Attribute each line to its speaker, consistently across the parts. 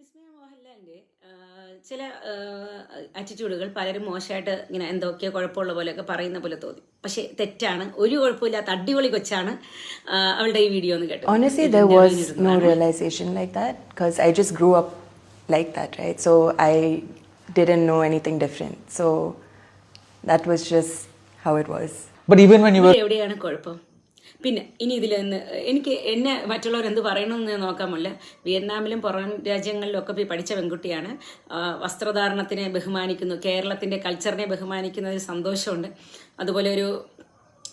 Speaker 1: വിസ്മയ മോഹൻലാലിൻ്റെ ചില ആറ്റിറ്റ്യൂഡുകൾ പലരും മോശമായിട്ട് ഇങ്ങനെ എന്തൊക്കെയോ കുഴപ്പമുള്ള പോലെയൊക്കെ പറയുന്ന പോലെ തോന്നി. പക്ഷേ തെറ്റാണ്, ഒരു കുഴപ്പമില്ലാത്ത അടിപൊളി കൊച്ചാണ് അവളുടെ ഈ വീഡിയോ എന്ന് കേട്ടു.
Speaker 2: Honestly, there was no realization like that because I just grew up like that, right? So I didn't know anything different. So that was just how it was.
Speaker 3: But even when you were
Speaker 1: എവിടെയാണ് കുഴപ്പം? പിന്നെ ഇനി ഇതിൽ നിന്ന് എന്നെ മറ്റുള്ളവർ എന്ത് പറയണമെന്ന് നോക്കാമല്ല. വിയറ്റ്നാമിലും പുറം രാജ്യങ്ങളിലൊക്കെ പോയി പഠിച്ച പെൺകുട്ടിയാണ്. വസ്ത്രധാരണത്തിനെ ബഹുമാനിക്കുന്നു, കേരളത്തിൻ്റെ കൾച്ചറിനെ ബഹുമാനിക്കുന്നതിൽ സന്തോഷമുണ്ട്. അതുപോലെ ഒരു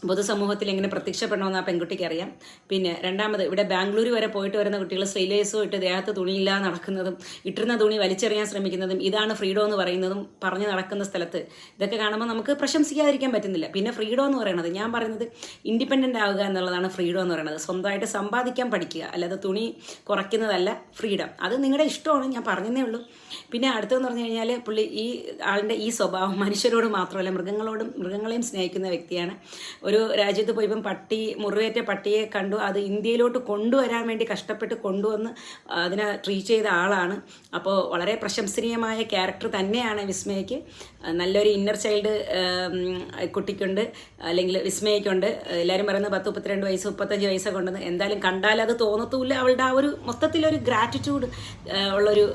Speaker 1: പൊതുസമൂഹത്തിൽ എങ്ങനെ പ്രത്യക്ഷപ്പെടണമെന്ന് ആ പെൺകുട്ടിക്ക് അറിയാം. പിന്നെ രണ്ടാമത്, ഇവിടെ ബാംഗ്ലൂർ വരെ പോയിട്ട് വരുന്ന കുട്ടികൾ സ്ത്രീലേസോ ഇട്ട് ദേഹത്ത് തുണിയില്ലാതെ നടക്കുന്നതും ഇട്ടിരുന്ന തുണി വലിച്ചെറിയാൻ ശ്രമിക്കുന്നതും ഇതാണ് ഫ്രീഡം എന്ന് പറയുന്നതും പറഞ്ഞ് നടക്കുന്ന സ്ഥലത്ത് ഇതൊക്കെ കാണുമ്പോൾ നമുക്ക് പ്രശംസിക്കാതിരിക്കാൻ പറ്റുന്നില്ല. പിന്നെ ഫ്രീഡം എന്ന് പറയുന്നത്, ഞാൻ പറയുന്നത് ഇൻഡിപെൻഡൻ്റ് ആവുക എന്നുള്ളതാണ് ഫ്രീഡം എന്ന് പറയുന്നത്. സ്വന്തമായിട്ട് സമ്പാദിക്കാൻ പഠിക്കുക, അല്ലാതെ തുണി കുറയ്ക്കുന്നതല്ല ഫ്രീഡം. അത് നിങ്ങളുടെ ഇഷ്ടമാണ്, ഞാൻ പറഞ്ഞതേ ഉള്ളൂ. പിന്നെ അടുത്തതെന്ന് പറഞ്ഞു കഴിഞ്ഞാൽ പുള്ളി ഈ ആളിൻ്റെ ഈ സ്വഭാവം മനുഷ്യരോട് മാത്രമല്ല മൃഗങ്ങളെയും സ്നേഹിക്കുന്ന വ്യക്തിയാണ്. ഒരു രാജ്യത്ത് പോയപ്പം മുറിവേറ്റ പട്ടിയെ കണ്ടു, അത് ഇന്ത്യയിലോട്ട് കൊണ്ടുവരാൻ വേണ്ടി കഷ്ടപ്പെട്ട് കൊണ്ടുവന്ന് അതിനെ ട്രീറ്റ് ചെയ്ത ആളാണ്. അപ്പോൾ വളരെ പ്രശംസനീയമായ ക്യാരക്ടർ തന്നെയാണ് വിസ്മയയ്ക്ക്. നല്ലൊരു ഇന്നർ ചൈൽഡ് കുട്ടിക്കുണ്ട്, അല്ലെങ്കിൽ വിസ്മയയ്ക്കുണ്ട്. എല്ലാവരും പറയുന്നത് 10-32 വയസ്സ് 35 വയസ്സൊക്കെ ഉണ്ടെന്ന്. എന്തായാലും കണ്ടാൽ അത് തോന്നത്തുമില്ല. അവളുടെ ആ ഒരു മൊത്തത്തിലൊരു ഗ്രാറ്റിറ്റ്യൂഡ് ഉള്ളൊരു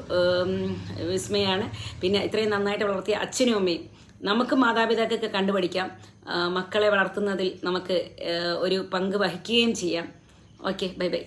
Speaker 1: വിസ്മയാണ്. പിന്നെ ഇത്രയും നന്നായിട്ട് വളർത്തിയ അച്ഛനും അമ്മയും നമുക്ക് മാതാപിതാക്കൾക്ക് കണ്ടുപഠിക്കാം. മക്കളെ വളർത്തുന്നതിൽ നമുക്ക് ഒരു പങ്ക് വഹിക്കുകയും ചെയ്യാം. Okay, bye bye.